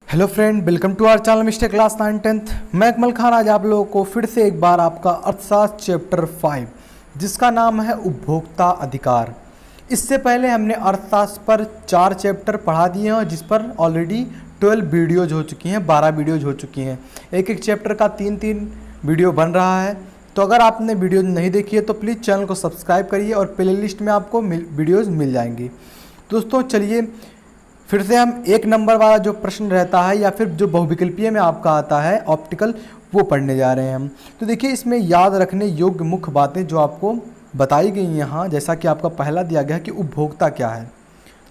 Hello friend, welcome to our channel mister class 9-10th। मैं अकमल खान आज आप लोगों को फिर से एक बार आपका अर्थशास्त्र चैप्टर 5 जिसका नाम है उपभोक्ता अधिकार। इससे पहले हमने अर्थशास्त्र पर 4 चैप्टर पढ़ा दिए हैं और जिस पर ऑलरेडी 12 वीडियोज़ हो चुकी हैं, 12 वीडियोज़ हो चुकी हैं। एक एक चैप्टर का 3-3 वीडियो बन रहा है। तो अगर आपने वीडियो नहीं देखी है तो प्लीज़ चैनल को सब्सक्राइब करिए और प्ले लिस्ट में आपको वीडियोज़ मिल जाएंगी। दोस्तों चलिए फिर से हम 1 नंबर वाला जो प्रश्न रहता है या फिर जो बहुविकल्पीय में आपका आता है ऑप्टिकल, वो पढ़ने जा रहे हैं हम। तो देखिए इसमें याद रखने योग्य मुख्य बातें जो आपको बताई गई यहाँ, जैसा कि आपका पहला दिया गया है कि उपभोक्ता क्या है।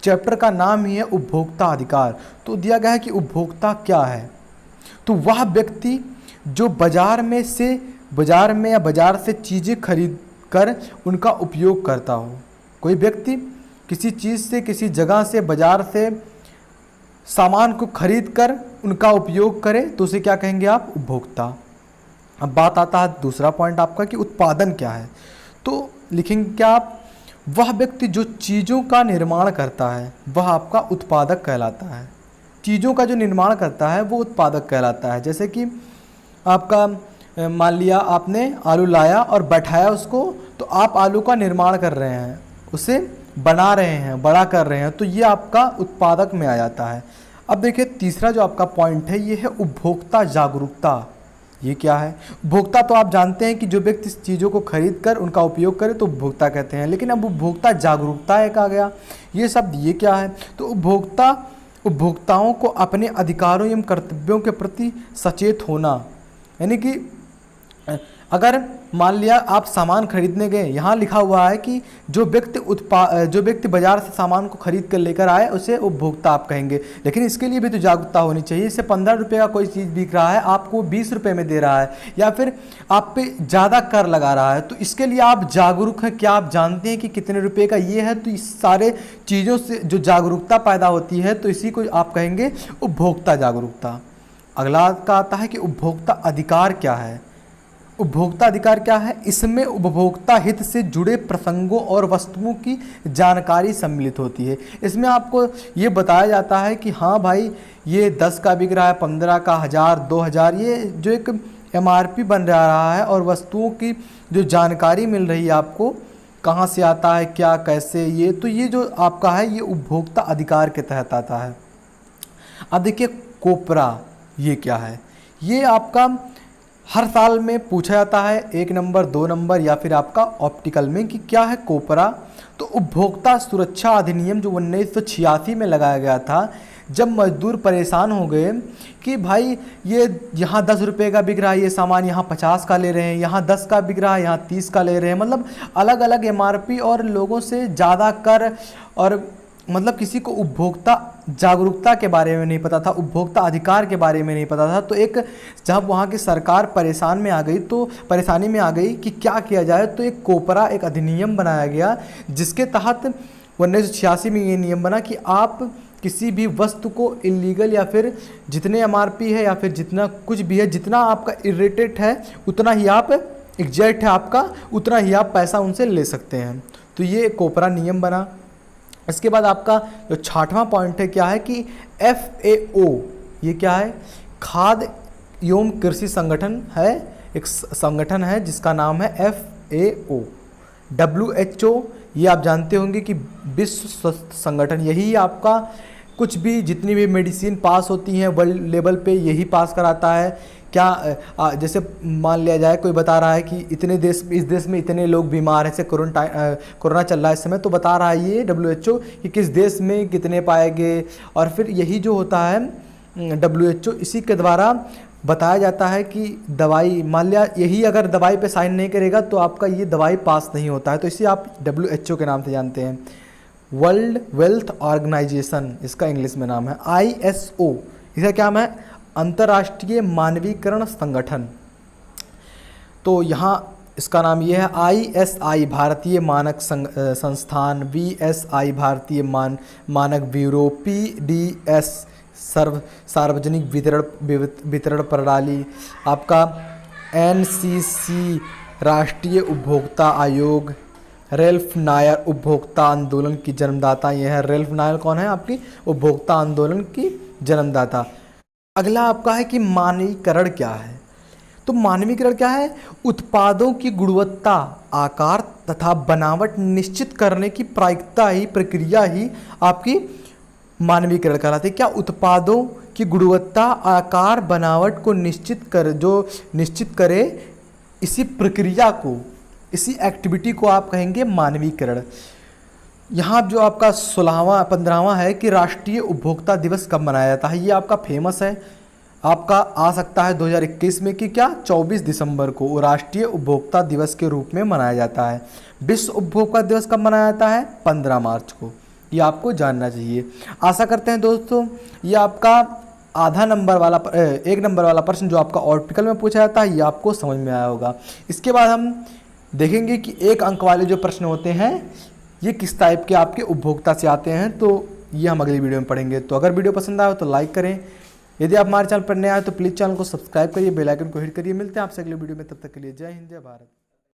चैप्टर का नाम ही है उपभोक्ता अधिकार। तो दिया गया है कि उपभोक्ता क्या है, तो वह व्यक्ति जो बाजार में या बाजार से चीज़ें खरीद कर उनका उपयोग करता हो। कोई व्यक्ति किसी चीज़ से, किसी जगह से, बाजार से सामान को खरीद कर उनका उपयोग करे तो उसे क्या कहेंगे आप? उपभोक्ता। अब बात आता है दूसरा पॉइंट आपका कि उत्पादन क्या है। तो लिखेंगे क्या आप? वह व्यक्ति जो चीज़ों का निर्माण करता है वह आपका उत्पादक कहलाता है। चीज़ों का जो निर्माण करता है वो उत्पादक कहलाता है। जैसे कि आपका मान लिया आपने आलू लाया और बैठाया उसको, तो आप आलू का निर्माण कर रहे हैं, उसे बना रहे हैं, बड़ा कर रहे हैं, तो ये आपका उत्पादक में आ जाता है। अब देखिए तीसरा जो आपका पॉइंट है ये है उपभोक्ता जागरूकता। ये क्या है? उपभोक्ता तो आप जानते हैं कि जो व्यक्ति चीज़ों को खरीद कर उनका उपयोग करे तो उपभोक्ता कहते हैं, लेकिन अब उपभोक्ता जागरूकता एक आ गया। ये शब्द ये क्या है? तो उपभोक्ताओं को अपने अधिकारों एवं कर्तव्यों के प्रति सचेत होना। यानी कि अगर मान लिया आप सामान खरीदने गए, यहाँ लिखा हुआ है कि जो व्यक्ति बाजार से सामान को खरीद कर लेकर आए उसे उपभोक्ता आप कहेंगे, लेकिन इसके लिए भी तो जागरूकता होनी चाहिए। इससे 15 रुपये का कोई चीज़ बिक रहा है, आपको 20 रुपये में दे रहा है या फिर आप पे ज़्यादा कर लगा रहा है, तो इसके लिए आप जागरूक हैं। क्या आप जानते हैं कि कितने रुपये का ये है? तो इस सारे चीज़ों से जो जागरूकता पैदा होती है तो इसी को आप कहेंगे उपभोक्ता जागरूकता। अगला का आता है कि उपभोक्ता अधिकार क्या है। उपभोक्ता अधिकार क्या है? इसमें उपभोक्ता हित से जुड़े प्रसंगों और वस्तुओं की जानकारी सम्मिलित होती है। इसमें आपको ये बताया जाता है कि हाँ भाई ये 10 का बिक रहा है, 15 का, 1000, 2000, ये जो एक MRP बन रहा है और वस्तुओं की जो जानकारी मिल रही है आपको, कहाँ से आता है, क्या, कैसे, ये जो आपका है ये उपभोक्ता अधिकार के तहत आता है। अब देखिए कोपरा ये क्या है? ये आपका हर साल में पूछा जाता है 1 नंबर, 2 नंबर या फिर आपका ऑप्टिकल में कि क्या है कोपरा। तो उपभोक्ता सुरक्षा अधिनियम जो 1986 में लगाया गया था, जब मजदूर परेशान हो गए कि भाई ये यहाँ 10 रुपये का बिक रहा है ये सामान, यहाँ 50 का ले रहे हैं, यहाँ 10 का बिक रहा है, यहाँ 30 का ले रहे हैं, मतलब अलग अलग MRP और लोगों से ज़्यादा कर, और मतलब किसी को उपभोक्ता जागरूकता के बारे में नहीं पता था, उपभोक्ता अधिकार के बारे में नहीं पता था। तो एक जब वहाँ की सरकार परेशानी में आ गई कि क्या किया जाए, तो एक कोपरा, एक अधिनियम बनाया गया जिसके तहत 1986 में ये नियम बना कि आप किसी भी वस्तु को इलीगल या फिर जितने MRP है या फिर जितना कुछ भी है, जितना आपका इरेटेड है उतना ही आप, एग्जैक्ट है आपका, उतना ही आप पैसा उनसे ले सकते हैं। तो ये कोपरा नियम बना। इसके बाद आपका जो 6वां पॉइंट है क्या है कि FAO, ये क्या है? खाद्य एवं कृषि संगठन है, एक संगठन है जिसका नाम है FAO। WHO ये आप जानते होंगे कि विश्व स्वास्थ्य संगठन, यही आपका कुछ भी जितनी भी मेडिसिन पास होती हैं वर्ल्ड लेवल पे यही पास कराता है। क्या जैसे मान लिया जाए कोई बता रहा है कि इस देश में इतने लोग बीमार हैं, जैसे कोरोना चल रहा है इस समय, तो बता रहा है ये WHO कि किस देश में कितने पाए गए, और फिर यही जो होता है WHO, इसी के द्वारा बताया जाता है कि दवाई, मान लिया यही अगर दवाई पे साइन नहीं करेगा तो आपका ये दवाई पास नहीं होता है, तो इसे आप WHO के नाम से जानते हैं। वर्ल्ड वेल्थ ऑर्गेनाइजेशन इसका इंग्लिश में नाम है। ISO इसका क्या नाम है? अंतर्राष्ट्रीय मानवीकरण संगठन। तो यहाँ इसका नाम ये है ISI भारतीय मानक संस्थान, VSI भारतीय मानक ब्यूरो, PDS सार्वजनिक वितरण प्रणाली, आपका NCC राष्ट्रीय उपभोक्ता आयोग, रेल्फ नायर उपभोक्ता आंदोलन की जन्मदाता। ये है रेल्फ नायर, कौन है? आपकी उपभोक्ता आंदोलन की जन्मदाता। अगला आपका है कि मानवीकरण क्या है। तो मानवीकरण क्या है? उत्पादों की गुणवत्ता, आकार तथा बनावट निश्चित करने की प्रक्रिया ही आपकी मानवीकरण कहलाती है। क्या? उत्पादों की गुणवत्ता, आकार, बनावट को निश्चित करे, इसी प्रक्रिया को, इसी एक्टिविटी को आप कहेंगे मानवीकरण। यहाँ जो आपका 15वां है कि राष्ट्रीय उपभोक्ता दिवस कब मनाया जाता है। ये आपका फेमस है, आपका आ सकता है 2021 में कि क्या 24 दिसंबर को राष्ट्रीय उपभोक्ता दिवस के रूप में मनाया जाता है। विश्व उपभोक्ता दिवस कब मनाया जाता है? 15 मार्च को। ये आपको जानना चाहिए। आशा करते हैं दोस्तों ये आपका एक नंबर वाला प्रश्न जो आपका आर्टिकल में पूछा जाता है ये आपको समझ में आया होगा। इसके बाद हम देखेंगे कि 1 अंक वाले जो प्रश्न होते हैं ये किस टाइप के आपके उपभोक्ता से आते हैं, तो ये हम अगली वीडियो में पढ़ेंगे। तो अगर वीडियो पसंद आए तो लाइक करें, यदि आप हमारे चैनल पर नए आए तो प्लीज़ चैनल को सब्सक्राइब करिए, बेल आइकन को हिट करिए। मिलते हैं आपसे अगले वीडियो में, तब तक के लिए जय हिंद, जय भारत।